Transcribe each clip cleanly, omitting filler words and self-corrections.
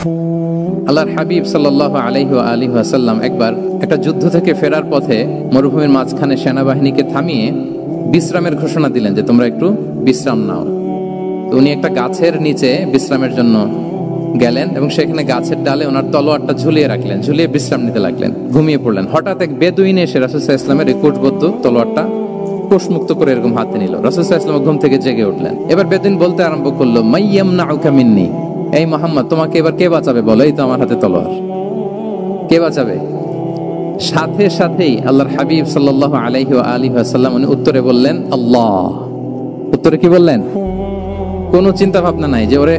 আল্লাহর হাবিব সাল্লাল্লাহু আলাইহি ওয়া আলিহি ওয়াসাল্লাম একবার একটা যুদ্ধ থেকে ফেরার পথে মরুভূমির মাঝখানে সেনাবাহিনীকে থামিয়ে বিশ্রামের ঘোষণা দিলেন যে তোমরা একটু বিশ্রাম নাও। তো উনি একটা গাছের নিচে বিশ্রামের জন্য গেলেন এবং সেখানে গাছের ডালে ওনার তলোয়ারটা ঝুলিয়ে রাখলেন, ঝুলিয়ে বিশ্রাম নিতে লাগলেন, ঘুমিয়ে পড়লেন। হঠাৎ এক বেদুইন এসে রাসূল সাল্লাল্লাহু আলাইহি ওয়াসাল্লামের এই কোষবদ্ধ তলোয়ারটা কোষমুক্ত করে এরকম হাতে নিল। রাসূল সাল্লাল্লাহু আলাইহি ওয়াসাল্লাম ঘুম থেকে জেগে উঠলেন। এবার বেদুইন বলতে আরম্ভ করলো, মাইয়ামনাউকা মিন্নি, এই মুহাম্মদ তোমাকে এবার কে বাঁচাবে বলো, এই তো আমার হাতে তলোয়ার, কে বাঁচাবে? সাথে সাথেই আল্লাহর হাবিব সাল্লাল্লাহু আলাইহি ওয়া আলিহি ওয়াসাল্লাম উনি উত্তরে বললেন আল্লাহ। উত্তরে কি বললেন? কোনো চিন্তা ভাবনা নাই যে ওরে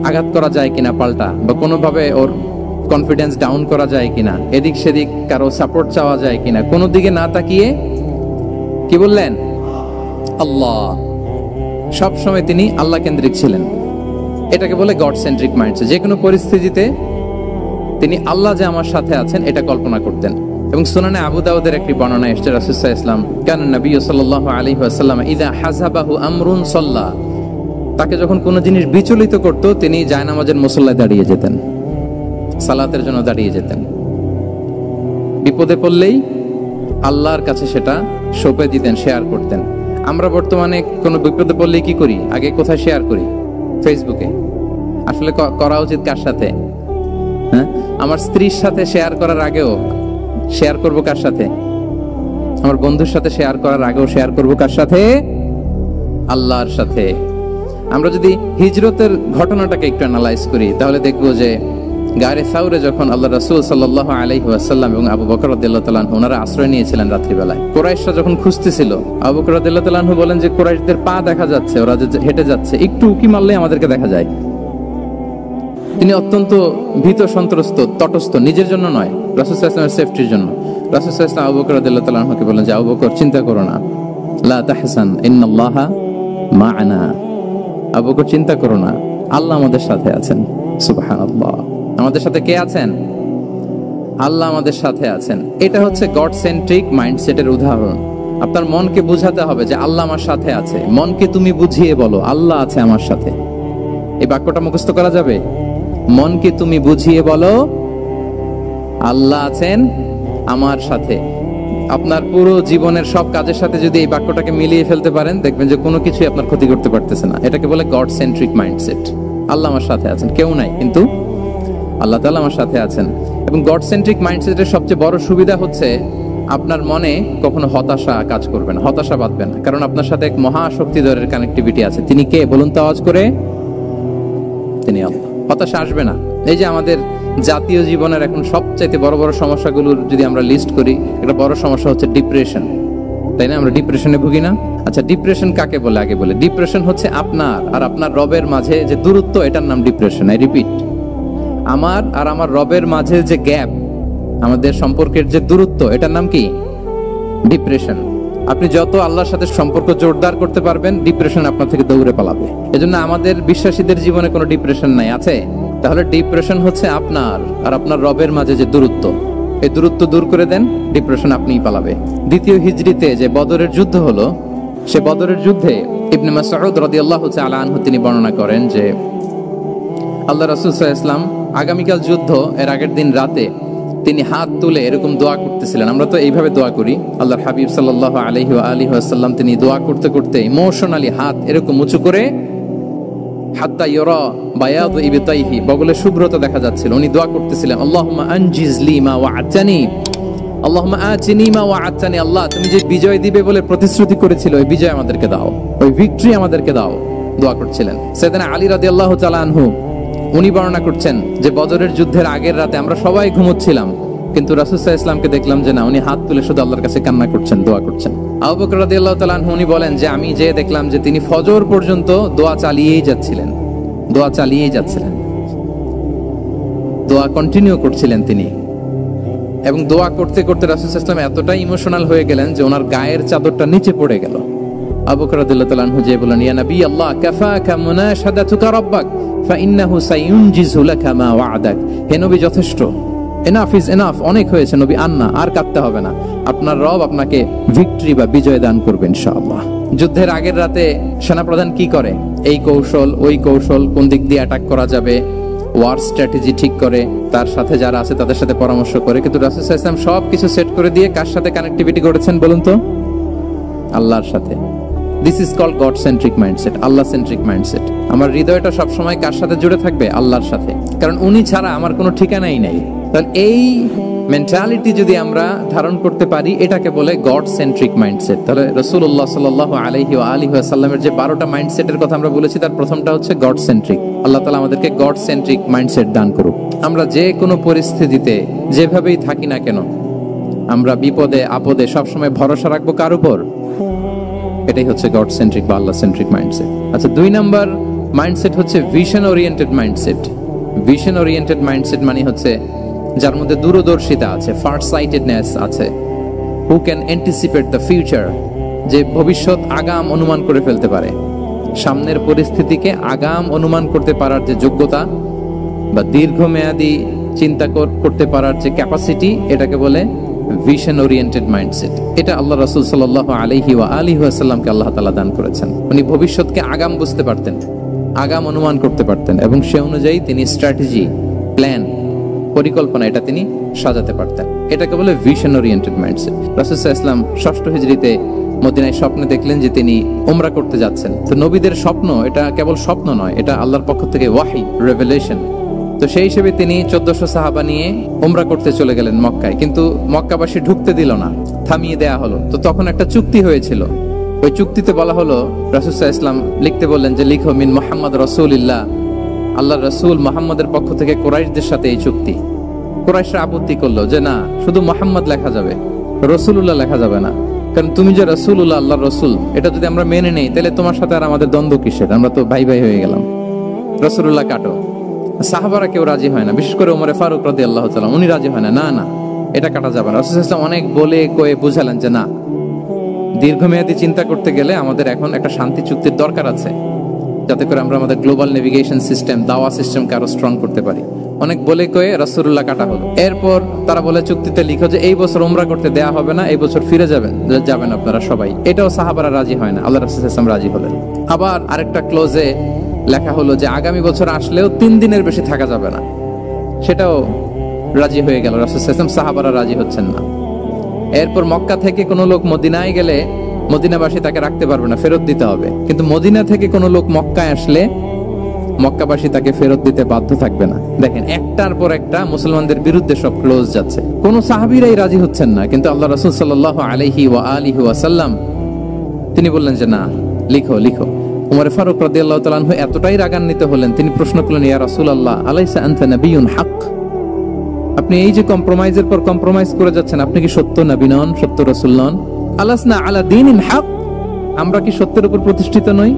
আঘাত করা যায় কিনা পাল্টা, বা কোনোভাবে ওর কনফিডেন্স ডাউন করা যায় কিনা, এদিক সেদিক কারো সাপোর্ট চাওয়া যায় কিনা, কোনো দিকে না তাকিয়ে কি বললেন? আল্লাহ। সব সময় তিনি আল্লাহ কেন্দ্রিক ছিলেন। এটাকে বলে গড সেন্ট্রিক মাইন্ডসেট। যে কোনো পরিস্থিতিতে তিনি আল্লাহ যে আমার সাথে আছেন এটা কল্পনা করতেন। এবং সুনানে আবু দাউদের একটি বর্ণনা এসেছে, রাসূল সাল্লাল্লাহু আলাইহি ওয়াসাল্লাম কান নবী সাল্লাল্লাহু আলাইহি ওয়াসাল্লাম ইযা হাযাবাহু আমরুন সাল্লা, তাকে যখন কোনো জিনিস বিচলিত করত তিনি জায়নামাজের মুসল্লায় দাঁড়িয়ে যেতেন, সালাতের জন্য দাঁড়িয়ে যেতেন। বিপদে পড়লেই আল্লাহর কাছে সেটা সঁপে দিতেন, শেয়ার করতেন। আমরা বর্তমানে কোনো বিপদে পড়লেই কি করি? আগে কোথায় শেয়ার করি? ফেসবুকে। আসলে করা উচিত কার সাথে? হ্যাঁ, আমার স্ত্রীর সাথে শেয়ার করার আগেও শেয়ার করব কার সাথে? আমার বন্ধুর সাথে শেয়ার করার আগেও শেয়ার করব কার সাথে? আল্লাহর সাথে। আমরা যদি হিজরতের ঘটনাটাকে একটু অ্যানালাইজ করি তাহলে দেখব যে গারে সাউরে যখন আল্লাহ রাসূল সাল্লাল্লাহু আলাইহি ওয়াসাল্লাম এবং আবু বকর রাদিয়াল্লাহু তাআলা আনহু ওনারা আশ্রয় নিয়েছিলেন রাত্রিবেলায়, কুরাইশরা যখন খুঁজতেছিল, আবু বকর রাদিয়াল্লাহু তাআলা আনহু বলেন যে কুরাইশদের পা দেখা যাচ্ছে, ওরা যে হেঁটে যাচ্ছে, একটু উকি মারলেই আমাদেরকে দেখা যায়। তিনি অত্যন্ত ভীত সন্ত্রস্ত, তটস্থ, নিজের জন্য নয়, রাসূল সাল্লাল্লাহু আলাইহি ওয়াসাল্লামের সেফটির জন্য। রাসূল সাল্লাল্লাহু আলাইহি ওয়াসাল্লাম আবু বকর রাদিয়াল্লাহু তাআলা আনহুকে বলেন যে আবু বকর চিন্তা করো না, লা তাহসান ইন্নাল্লাহা মা'ানা, আবু বকর চিন্তা করো না, আল্লাহ আমাদের সাথে আছেন। সুবহানাল্লাহ। আমাদের সাথে কে আছেন? আল্লাহ আমাদের সাথে আছেন। এটা হচ্ছে গড সেন্ট্রিক মাইন্ডসেটের উদাহরণ। আপনার মনকে বুঝাতে হবে যে আল্লাহ আমার সাথে আছে। মনকে তুমি বুঝিয়ে বলো আল্লাহ আছে আমার সাথে। এই বাক্যটা মুখস্থ করা যাবে? মনকে তুমি বুঝিয়ে বলো আল্লাহ আছেন আমার সাথে। আপনার পুরো জীবনের সব কাজের সাথে যদি এই বাক্যটাকে মিলিয়ে ফেলতে পারেন দেখবেন যে কোনো কিছুই আপনার ক্ষতি করতে পারতেছে না। এটাকে বলে গড সেন্ট্রিক মাইন্ডসেট। আল্লাহ আমার সাথে আছেন, কেউ নাই কিন্তু আল্লাহ তাআলা আমার সাথে আছেন। এবং গড সেন্ট্রিক মাইন্ডসেটের সবচেয়ে বড় সুবিধা হচ্ছে আপনার মনে কখনো হতাশা কাজ করবে না, হতাশা বাঁধবে না, কারণ আপনার সাথে এক মহাশক্তিধরের কানেক্টিভিটি আছে। তিনি কে বলুন তো আওয়াজ করে? তিনি আল্লাহ। হতাশা আসবে না। এই যে আমাদের জাতীয় জীবনের এখন সবচাইতে বড় বড় সমস্যাগুলোর যদি আমরা লিস্ট করি, একটা বড় সমস্যা হচ্ছে ডিপ্রেশন, তাই না? আমরা ডিপ্রেশনে ভুগি না? আচ্ছা, ডিপ্রেশন কাকে বলে আগে বলে। ডিপ্রেশন হচ্ছে আপনার আর আপনার রবের মাঝে যে দূরত্ব, এটার নাম ডিপ্রেশন। আই রিপিট, আমার আর আমার রবের মাঝে যে গ্যাপ, আমাদের সম্পর্কের যে দূরত্ব, এটার নাম কি? ডিপ্রেশন। আপনি যত আল্লাহর সাথে সম্পর্ক জোরদার করতে পারবেন, ডিপ্রেশন আপনার থেকে দৌড়ে পালাবে। এজন্য আমাদের বিশ্বাসীদের জীবনে কোনো ডিপ্রেশন নাই, আছে? তাহলে ডিপ্রেশন হচ্ছে আপনার আর আপনার রবের মাঝে যে দূরত্ব, এই দূরত্ব দূর করে দেন, ডিপ্রেশন আপনিই পালাবে। দ্বিতীয় হিজরিতে যে বদরের যুদ্ধ হলো, সে বদরের যুদ্ধে ইবনে মাসউদ রাদিয়াল্লাহু তাআলা আনহু তিনি বর্ণনা করেন যে আল্লাহ রাসূল সাল্লাল্লাহু আলাইহি ওয়াসাল্লাম আগামীকাল যুদ্ধ, এর আগের দিন রাতে তিনি হাত তুলে এরকম দোয়া করতেছিলেন। আমরা তো এইভাবে দোয়া করি। আল্লাহর হাবিব সাল্লাল্লাহু আলাইহি ওয়া আলিহি ওয়াসাল্লাম তিনি দোয়া করতে করতে ইমোশনালি হাত এরকম উঁচু করে, হাত্তা ইউরা বায়াদু ইবতাইহি, বগলে শুভ্রতা দেখা যাচ্ছিল। উনি দোয়া করতেছিলেন, আল্লাহুম্মা আনজিজ লি মা ওয়া'আতানি, আল্লাহুম্মা আতিনি মা ওয়া'আতানি, আল্লাহ তুমি যে বিজয় দিবে বলে প্রতিশ্রুতি করেছিল, ওই বিজয় আমাদেরকে দাও, ওই ভিক্টরি আমাদেরকে দাও। দোয়া করছিলেন। সাইয়েদনা আলী রাদিয়াল্লাহু তাআলা আনহু উনি বর্ণনা করছেন যে বদরের যুদ্ধের আগের রাতে আমরা সবাই ঘুমোচ্ছিলাম, কিন্তু রাসূল সাল্লাল্লাহু আলাইহি ওয়াসাল্লামকে দেখলাম যে না, উনি হাত তুলে শুধু আল্লাহর কাছে কান্না করছেন, দোয়া করছেন। আবু বকর রাদিয়াল্লাহু তাআলা আনহু উনি বলেন যে আমি যে দেখলাম যে তিনি ফজর পর্যন্ত দোয়া চালিয়েই যাচ্ছিলেন, দোয়া চালিয়েই যাচ্ছিলেন, দোয়া কন্টিনিউ করছিলেন তিনি। এবং দোয়া করতে করতে রাসূল সাল্লাল্লাহু আলাইহি ওয়াসাল্লাম এতটাই ইমোশনাল হয়ে গেলেন যে ওনার গায়ের চাদরটা নিচে পড়ে গেল। আবু বকর রাদিয়াল্লাহু তাআলা আনহু যে বলেন, ইয়া নবী আল্লাহ, কাফাকা মুনাশাদাতুকা রাব্বাক ফাইন্নাহু সায়ুনজিজু লাকা মা ওয়া'আদাক। হে নবী, যথেষ্ট, এনাফ ইজ এনাফ, অনেক হয়েছে নবী, আন্না, আর কাঁদতে হবে না। আপনার রব আপনাকে ভিক্টরি বা বিজয় দান করবে ইনশাআল্লাহ। যুদ্ধের আগের রাতে সেনাপ্রধান কি করে? এই কৌশল, ওই কৌশল, কোন দিক দিয়ে অ্যাটাক করা যাবে, ওয়ার স্ট্র্যাটেজি ঠিক করে, তার সাথে যারা আছে তাদের সাথে পরামর্শ করে। কিন্তু রাসূল সাল্লাল্লাহু আলাইহি ওয়াসাল্লাম সবকিছু সেট করে দিয়ে কার সাথে কানেক্টিভিটি করেছেন বলুন তো? আল্লাহর সাথে। This is called God centric mindset, Allah centric mindset. আমার হৃদয়টা সবসময় কার সাথে জুড়ে থাকবে? আল্লাহর সাথে, কারণ উনি ছাড়া আমার কোনো ঠিকানাই নাই। তাহলে এই মেন্টালিটি যদি আমরা ধারণ করতে পারি, এটাকে বলে গড সেন্ট্রিক মাইন্ডসেট। তাহলে রাসূলুল্লাহ সাল্লাল্লাহু আলাইহি ওয়া আলিহি ওয়াসাল্লামের যে 12টা মাইন্ডসেটের কথা আমরা বলেছি, তার প্রথমটা হচ্ছে গড সেন্ট্রিক। আল্লাহ তাআলা আমাদেরকে গড সেন্ট্রিক মাইন্ডসেট দান করুক। আমরা যে কোনো পরিস্থিতিতে যেভাবেই থাকি না কেন, আমরা বিপদে আপদে সবসময় ভরসা রাখবো কার উপর? এটাই হচ্ছে গড সেন্ট্রিক বা আল্লাহ সেন্ট্রিক মাইন্ডসেট। আচ্ছা, 2 নাম্বার মাইন্ডসেট হচ্ছে vision oriented mindset. Vision oriented mindset মানে হচ্ছে যার মধ্যে দূরদর্শিতা আছে, ফার সাইটেডনেস আছে, who can anticipate the future, যে ভবিষ্যৎ আগাম অনুমান করে ফেলতে পারে, সামনের পরিস্থিতিকে আগাম অনুমান করতে পারার যে যোগ্যতা বা দীর্ঘমেয়াদী চিন্তা করতে পারার যে ক্যাপাসিটি, এটাকে বলে ভিশন ওরিয়েন্টেড মাইন্ডসেট। এটা আল্লাহ রাসূল সাল্লাল্লাহু আলাইহি ওয়া আলিহি ওয়াসাল্লামকে আল্লাহ তাআলা দান করেছেন। উনি ভবিষ্যৎকে আগাম বুঝতে পারতেন, আগাম অনুমান করতে পারতেন, এবং সে অনুযায়ী তিনি স্ট্র্যাটেজি, প্ল্যান, পরিকল্পনা এটা তিনি সাজাতে পারতেন। এটাকে বলে ভিশন ওরিয়েন্টেড মাইন্ডসেট। রাসূল সাল্লাল্লাহু আলাইহি ওয়াসাল্লাম 6ষ্ঠ হিজরিতে মদিনায় স্বপ্নে দেখলেন যে তিনি উমরা করতে যাচ্ছেন। তো নবীদের স্বপ্ন এটা কেবল স্বপ্ন নয়, এটা আল্লাহর পক্ষ থেকে ওয়াহি, রেভেলেশন। তো সেই হিসেবে তিনি 1400 সাহাবা নিয়ে উমরা করতে চলে গেলেন মক্কায়, কিন্তু মক্কাবাসী ঢুকতে দিল না, থামিয়ে দেয়া হলো। তো তখন একটা চুক্তি হয়েছিল, ওই চুক্তিতে বলা হলো, রাসূল সাল্লাল্লাহু আলাইহি ওয়াসাল্লাম লিখতে বললেন যে লিখো মিন মুহাম্মদ রাসূলুল্লাহ, আল্লাহর রাসূল মুহাম্মদের পক্ষ থেকে কুরাইশদের সাথে এই চুক্তি। কুরাইশরা আপত্তি করলো যে না, শুধু মুহাম্মদ লেখা যাবে, রাসূলুল্লাহ লেখা যাবে না, কারণ তুমি যে রাসূলুল্লাহ, আল্লাহর রাসূল, এটা যদি আমরা মেনে নেই তাহলে তোমার সাথে আর আমাদের দ্বন্দ্ব কিসের, আমরা তো ভাই ভাই হয়ে গেলাম, রাসূলুল্লাহ কাটো। সাহাবারা কেউ রাজি হয় না, বিশেষ করে ওমরে ফারুক রাদিয়াল্লাহু তাআলা, উনি রাজি হয় না, না না এটা কাটা যাবে না। রাসূল সাল্লাল্লাহু আলাইহি ওয়াসাল্লাম অনেক বলে কয়ে বুঝালেন যে না, দীর্ঘমেয়াদী চিন্তা করতে গেলে আমাদের এখন একটা শান্তি চুক্তির দরকার আছে, যাতে করে আমরা আমাদের গ্লোবাল নেভিগেশন সিস্টেম, দাওয়া সিস্টেমকে আরো স্ট্রং করতে পারি। অনেক বলে কয়ে রাসূলুল্লাহ কাটা হলো। এরপর তারা বলে চুক্তিতে লিখো যে এই বছর উমরা করতে দেয়া হবে না, এই বছর ফিরে যাবেন আপনারা সবাই। এটাও সাহাবারা রাজি হয় না, আল্লাহ রাসূল সাল্লাল্লাহু আলাইহি ওয়াসাল্লাম রাজি হলেন। আবার আরেকটা ক্লোজে লেখা হলো যে আগামী বছর আসলেও 3 দিনের বেশি থাকা যাবে না, সেটাও রাজি হয়ে গেল। রাসূল সাল্লাল্লাহু আলাইহি ওয়াসাল্লাম, সাহাবারা রাজি হচ্ছেন না। এরপর মক্কা থেকে কোনো লোক মদিনায় গেলে মদিনাবাসী তাকে রাখতে পারবে না, ফেরত দিতে হবে। কিন্তু মদিনা থেকে কোনো লোক মক্কায় আসলে মক্কাবাসী তাকে ফেরত দিতে বাধ্য থাকবে না। দেখেন, একটার পর একটা মুসলমানদের বিরুদ্ধে সব ক্লোজ যাচ্ছে, কোন সাহাবীরাই রাজি হচ্ছেন না। কিন্তু আল্লাহ রাসূল সাল্লাল্লাহু আলাইহি ওয়া আলিহি ওয়াসাল্লাম তিনি বললেন যে না, লিখো লিখো। ওমর ফারুক রাদিয়াল্লাহু তাআলা আনহু এতটাই রাগান্বিত হলেন, তিনি প্রশ্ন করলেন, ইয়া রাসূলুল্লাহ, আলাইসা আনতা নাবিয়্যুন হক, আপনি এই যে কম্প্রোমাইজের পর কম্প্রোমাইজ করে যাচ্ছেন, আপনি কি সত্য নবী নন, সত্য রাসূল নন? আলাসনা আলা দীনিন হক, আমরা কি সত্যের উপর প্রতিষ্ঠিত নই?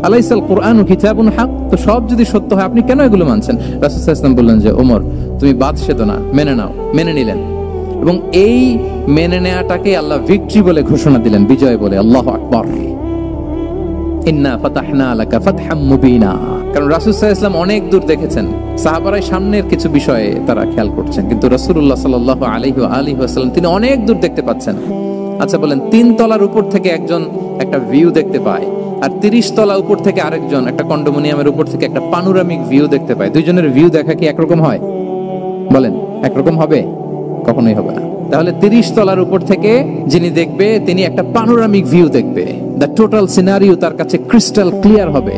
আলাইসাল কুরআনু কিতাবুন হক, তো সব যদি সত্য হয় আপনি কেন এগুলো মানছেন? রাসূল সাল্লাল্লাহু আলাইহি ওয়াসাল্লাম বললেন যে ওমর, তুমি বাদশা না, মেনে নাও। মেনে নিলেন, এবং এই মেনে নেওয়াটাকে আল্লাহ ভিক্টরি বলে ঘোষণা দিলেন, বিজয় বলে। আল্লাহু আকবার, ইন্না ফাতাহনা লাকা ফাতহাম মুবিনা। কারণ রাসূল সাল্লাল্লাহু আলাইহি ওয়াসাল্লাম অনেক দূর দেখেছেন, সাহাবারাই সামনের কিছু বিষয়ে তারা খেয়াল করছেন, কিন্তু রাসূলুল্লাহ সাল্লাল্লাহু আলাইহি ওয়া আলিহি ওয়াসাল্লাম তিনি অনেক দূর দেখতে পাচ্ছেন। আচ্ছা বলেন, 3 তলার উপর থেকে একজন একটা ভিউ দেখতে পায়, আর 30 তলা উপর থেকে আরেকজন একটা কন্ডোমিনিয়ামের উপর থেকে একটা পানোরামিক ভিউ দেখতে পায়, দুইজনের ভিউ দেখা কি একরকম হয়? বলেন, একরকম হবে? কখনোই হবে না। তাহলে 30 তলার উপর থেকে যিনি দেখবে, তিনি একটা পানোরামিক ভিউ দেখবে, দ্য টোটাল সিনারিও তার কাছে ক্রিস্টাল ক্লিয়ার হবে,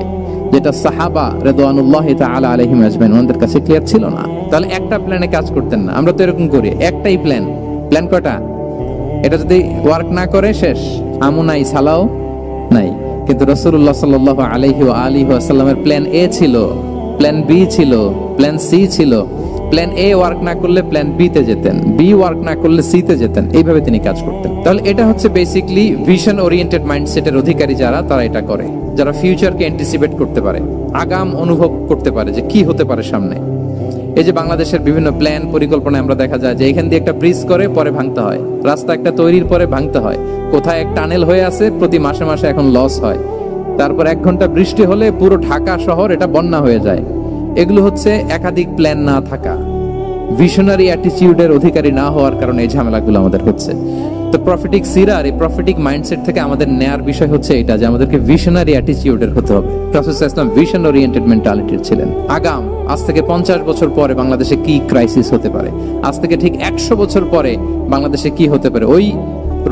যেটা সাহাবা রিদওয়ানুল্লাহি তাআলা আলাইহিম আজমাইন ওনাদের কাছে ক্লিয়ার ছিল না। তাহলে একটা প্ল্যানে কাজ করতেন না। আমরা তো এরকম করি, একটাই প্ল্যান। প্ল্যান কয়টা? এটা যদি ওয়ার্ক না করে শেষ, আমু নাই, সালাও নাই। কিন্তু রাসূলুল্লাহ সাল্লাল্লাহু আলাইহি ওয়া আলিহি ওয়াসাল্লামের প্ল্যান এ ছিল, প্ল্যান বি ছিল, প্ল্যান সি ছিল। প্ল্যান এ ওয়ার্ক না করলে প্ল্যান বি তে যেতেন, বি ওয়ার্ক না করলে সি তে যেতেন, এইভাবে তিনি কাজ করতেন। তাহলে এটা হচ্ছে বেসিক্যালি ভিশন ওরিয়েন্টেড মাইন্ডসেটের অধিকারী যারা, তারা এটা করে, যারা ফিউচারকে অ্যান্টিসিপেট করতে পারে, আগাম অনুভব করতে পারে যে কি হতে পারে সামনে। এই যে বাংলাদেশের বিভিন্ন প্ল্যান পরিকল্পনা আমরা দেখা যায় যে এখান দিয়ে একটা ব্রিজ করে পরে ভাঙতে হয়, রাস্তা একটা তৈরির পরে ভাঙতে হয়, কোথায় এক টানেল হয়ে আছে প্রতি মাসে মাসে এখন লস হয়, তারপর 1 ঘন্টা বৃষ্টি হলে পুরো ঢাকা শহর এটা বন্যা হয়ে যায়। এগুলো হচ্ছে একাধিক প্ল্যান না থাকা, ভিশনারি অ্যাটিটিউডের অধিকারী না হওয়ার কারণে এই ঝামেলাগুলো আমাদের হচ্ছে। তো প্রফেটিক সিরা আর এই প্রফেটিক মাইন্ডসেট থেকে আমাদের নেয়ার বিষয় হচ্ছে এটা যে আমাদেরকে ভিশনারি অ্যাটিটিউডের হতে হবে। রাসূল সাল্লাল্লাহু আলাইহি ওয়াসাল্লাম ভিশন ওরিয়েন্টেড মেন্টালিটির ছিলেন। আগাম আজ থেকে 50 বছর পরে বাংলাদেশে কি ক্রাইসিস হতে পারে, আজ থেকে ঠিক 100 বছর পরে বাংলাদেশে কি হতে পারে, ওই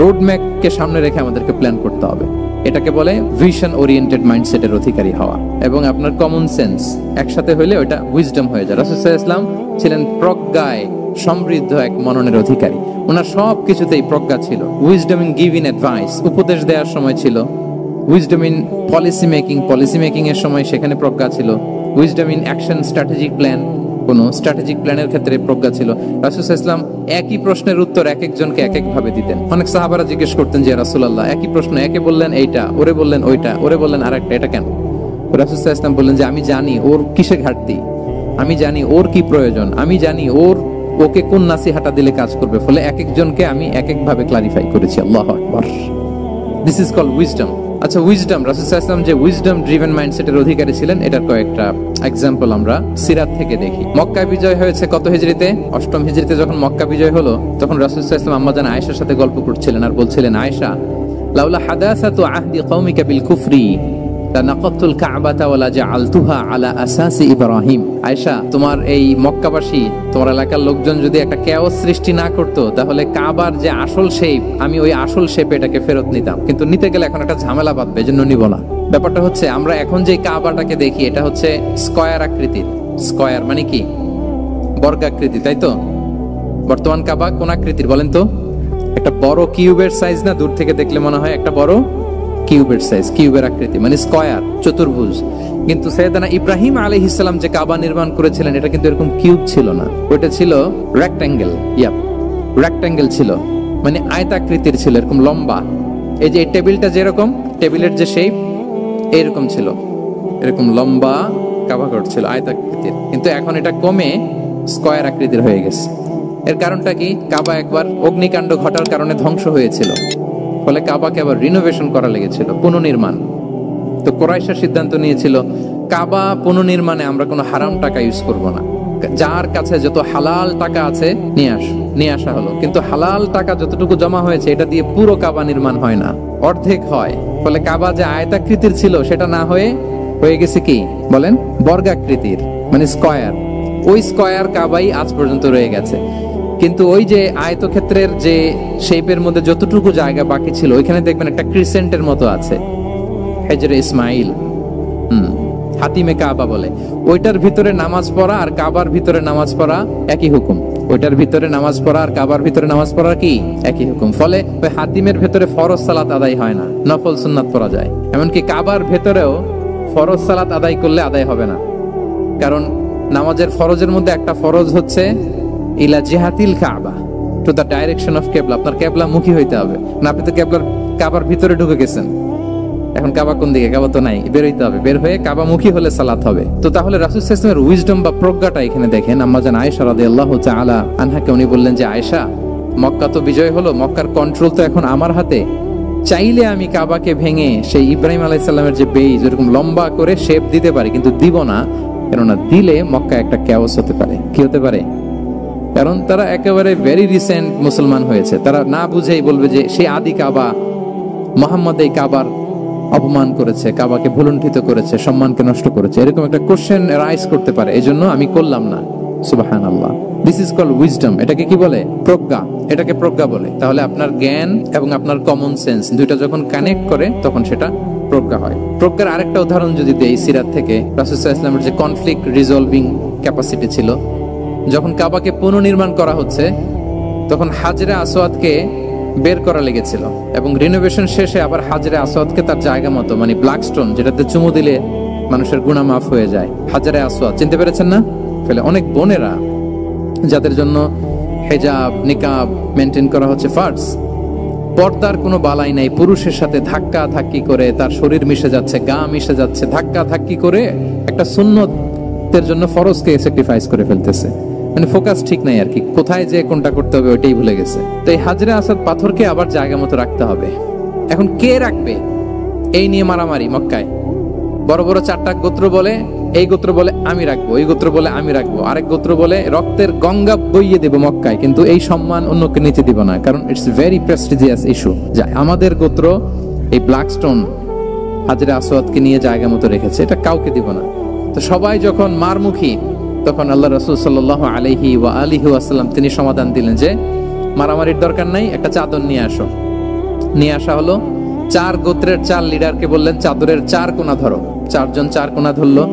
রোড ম্যাপকে সামনে রেখে আমাদেরকে প্ল্যান করতে হবে। এটাকে বলে ভিশন ওরিয়েন্টেড মাইন্ডসেটের অধিকারী হওয়া এবং আপনার কমন সেন্স একসাথে হইলে ওটা উইজডম হয়ে যায়। রাসূল সাল্লাল্লাহু আলাইহি ওয়াসাল্লাম ছিলেন প্রজ্ঞায় সমৃদ্ধ এক মননের অধিকারী। ওনার সব কিছুতেই প্রজ্ঞা ছিল। উইজডম ইন গিভিং অ্যাডভাইস, উপদেশ দেওয়ার সময় ছিল। উইজডম ইন পলিসি মেকিং এর সময় সেখানে প্রজ্ঞা ছিল। Wisdom in action strategic plan, কোন স্ট্র্যাটেজিক প্ল্যানের ক্ষেত্রে প্রজ্ঞা ছিল। রাসূল সাল্লাল্লাহু আলাইহি ওয়াসাল্লাম একই প্রশ্নের উত্তর এক একজনকে এক এক ভাবে দিতেন। অনেক সাহাবারা জিজ্ঞেস করতেন যে রাসূলুল্লাহ একই প্রশ্ন, একে বললেন এইটা, ওরে বললেন ওইটা, ওরে বললেন আরেকটা, এটা কেন? রাসূল সাল্লাল্লাহু আলাইহি ওয়াসাল্লাম বললেন যে আমি জানি ওর কিসে ঘাটতি, আমি জানি ওর কি প্রয়োজন, আমি জানি ওকে কোন নাসিহাটা দিলে কাজ করবে, ফলে এক একজনকে আমি এক এক ভাবে ক্লারিফাই করেছি। আল্লাহু আকবার। This is called wisdom. আচ্ছা, উইজডম, রাসূল সাল্লাল্লাহু আলাইহি ওয়াসাল্লাম যে উইজডম ড্রিভেন মাইন্ডসেটের অধিকারী ছিলেন এটার কয়েকটা এক্সাম্পল আমরা সিরাত থেকে দেখি। মক্কা বিজয় হয়েছে কত হিজরিতে? 8ম হিজরিতে যখন মক্কা বিজয় হলো তখন রাসূল সাল্লাল্লাহু আলাইহি ওয়াসাল্লাম আম্মাজান আয়েশার সাথে গল্প করছিলেন আর বলছিলেন, আয়েশা, লাউলা হাদাসাতু আহদি কওমিকা বিল কুফরি লানাকাতুল কাবাতা ওয়ালা জাআলতুহা আলা আসাসি ইব্রাহিম। আয়েশা, তোমার এই মক্কাবাসী, তোমার এলাকার লোকজন যদি একটা কেওস সৃষ্টি না করতো তাহলে কাবার যে আসল শেপ, আমি ওই আসল শেপে এটাকে ফেরত নিতাম, কিন্তু নিতে গেলে এখন একটা ঝামেলা বাঁধবে, এজন্য নিব না। ব্যাপারটা হচ্ছে আমরা এখন যে কাবাটাকে দেখি এটা হচ্ছে স্কয়ার আকৃতির। স্কয়ার মানে কি? বর্গাকৃতি, তাই তো? বর্তমান কাবা কোন আকৃতির বলেন তো? একটা বড় কিউবের সাইজ না? দূর থেকে দেখলে মনে হয় একটা বড় কিউবের সাইজ, কিউবের আকৃতি মানে স্কয়ার, চতুর্ভুজ। কিন্তু সাইয়েদনা ইব্রাহিম আলাইহিস সালাম যে কাবা নির্মাণ করেছিলেন এটা কিন্তু এরকম কিউব ছিল না, ওটা ছিল রেক্ট্যাঙ্গেল। রেক্ট্যাঙ্গেল ছিল মানে আয়তাকৃতির ছিল, এরকম লম্বা। এই যে টেবিলটা যেরকম, টেবিলের যে শেপ এরকম ছিল, এরকম লম্বা কাবা ঘর ছিল আয়তাকৃতির। কিন্তু এখন এটা কমে স্কয়ার আকৃতির হয়ে গেছে। এর কারণটা কি? কাবা একবার অগ্নিকাণ্ড ঘটার কারণে ধ্বংস হয়েছিল, ফলে কাবাকে আবার রিনোভেশন করা লেগেছিল, পুনর্নির্মাণ। তো কুরাইশরা সিদ্ধান্ত নিয়েছিল কাবা পুনর্নির্মাণে আমরা কোনো হারাম টাকা ইউজ করব না, যার কাছে যত হালাল টাকা আছে নিয়ে আসা হলো। কিন্তু হালাল টাকা যতটুকু জমা হয়েছে এটা দিয়ে পুরো কাবা নির্মাণ হয় না, অর্ধেক হয়। ফলে কাবা যে আয়তাকৃতির ছিল সেটা না হয়ে গেছে কি বলেন? বর্গাকৃতির মানে স্কয়ার। ওই স্কয়ার কাবাই আজ পর্যন্ত রয়ে গেছে। কিন্তু ওই যে আয়তক্ষেত্রের যে শেপের মধ্যে যতটুকু জায়গা বাকি ছিল ওইখানে দেখবেন একটা ক্রিসেন্টের মতো আছে, হেজরে ইসমাইল, হাতিমে কাবা বলে। ওইটার ভিতরে নামাজ পড়া আর কাবার ভিতরে নামাজ পড়া একই হুকুম। ওইটার ভিতরে নামাজ পড়া আর কাবার ভিতরে নামাজ পড়া কি একই হুকুম। ফলে ওই হাতিমের ভেতরে ফরজ সালাত আদায় হয় না, নফল সুন্নাত পড়া যায়। এমনকি কাবার ভেতরেও ফরজ সালাত আদায় করলে আদায় হবে না, কারণ নামাজের ফরজের মধ্যে একটা ফরজ হচ্ছে ইলা জিহাতিল কাবা, টু দ্য ডাইরেকশন অফ কেবলা। আপনার কেবলা মুখী হইতে হবে না। আপনি তো কাবার ভিতরে ঢুকে গেছেন, এখন কাবা কোন দিকে? কাবা তো নাই, বের হইতে হবে। বের হয়ে কাবা মুখী হলে সালাত হবে। তো তাহলে রাসূল সাল্লাল্লাহু আলাইহি ওয়াসাল্লামের উইজডম বা প্রজ্ঞাটা এখানে দেখেন। আম্মাজান আয়েশা রাদিয়াল্লাহু তাআলা আনহাকে উনি বললেন যে, আয়েশা, মক্কা তো বিজয় হলো, মক্কার কন্ট্রোল তো এখন আমার হাতে। চাইলে আমি কাবাকে ভেঙে সেই ইব্রাহিম আলাইহিস সালামের যে বেইজ এরকম লম্বা করে শেপ দিতে পারি, কিন্তু দিব না, কেননা দিলে মক্কা একটা কেওস হতে পারে। কি হতে পারে? কারণ তারা একেবারে ভেরি রিসেন্ট মুসলমান হয়েছে, তারা না বুঝেই বলবে যে সেই আদি কাবা, মুহাম্মদ এই কাবার অপমান করেছে, কাবাকে ভুলুণ্ঠিত করেছে, সম্মানকে নষ্ট করেছে, এরকম একটা কোশ্চেন রাইজ করতে পারে। এজন্য আমি করলাম না। সুবহানাল্লাহ। This is called wisdom. এটাকে কি বলে? প্রজ্ঞা। এটাকে প্রজ্ঞা বলে। তাহলে আপনার জ্ঞান এবং আপনার কমন সেন্স দুইটা যখন কানেক্ট করে তখন সেটা প্রজ্ঞা হয়। প্রজ্ঞার আরেকটা উদাহরণ যদি দেই সিরাত থেকে, রাসূল সাল্লাল্লাহু আলাইহি ওয়াসাল্লামের যে কনফ্লিক্ট রিজলভিং ক্যাপাসিটি ছিল, যখন কাবাকে পুনর্নির্মাণ করা হচ্ছে তখন হাজরে আসওয়াদকে বের করা লেগেছিল এবং রিনোভেশন শেষে আবার হাজরে আসওয়াদকে তার জায়গা মতো, মানে ব্ল্যাক স্টোন যেটাতে চুমু দিলে মানুষের গুনাহ মাফ হয়ে যায়, হাজরে আসওয়াদ, চিনতে পেরেছেন না? ফলে অনেক বোনেরা যাদের জন্য হিজাব নিকাব মেনটেন করা হচ্ছে ফার্জ, পর্দার কোনো বালাই নাই, পুরুষের সাথে ধাক্কা ধাক্কি করে তার শরীর মিশে যাচ্ছে, গা মিশে যাচ্ছে, ধাক্কা ধাক্কি করে একটা সুন্নতের জন্য ফরজকে স্যাক্রিফাইস করে ফেলতেছে। মানে ফোকাস ঠিক নাই আর কি, কোথায় যে কোনটা করতে হবে ওইটাই ভুলে গেছে। তো এই হাজরে আসওয়াদ পাথরকে আবার জায়গা মতো রাখতে হবে। এখন কে রাখবে? এই নিয়ে মারামারি মক্কায়। বড় বড় 4টা গোত্র বলে এই গোত্র বলে আমি রাখবো, এই গোত্র বলে আমি রাখবো, আরেক গোত্র বলে রক্তের গঙ্গা বইয়ে দেবো মক্কায়, কিন্তু এই সম্মান অন্যকে নিতে দিব না, কারণ ইটস ভেরি প্রেস্টিজিয়াস ইস্যু। যা আমাদের গোত্র এই ব্ল্যাক স্টোন হাজরে আসওয়াদকে নিয়ে জায়গা মতো রেখেছে, এটা কাউকে দিব না। তো সবাই যখন মারমুখী, তখন আল্লাহ রাসূল সাল্লাল্লাহু আলাইহি ওয়া আলিহি ওয়াসাল্লাম তিনি সমাধান দিলেন যে মারামারির দরকার নাই, একটা চাদর নিয়ে আসো। নিয়ে আসা হলো। 4 গোত্রের 4 লিডারকে বললেন চাদরের 4 কোণা ধরো। 4 জন 4 কোণা ধরলো।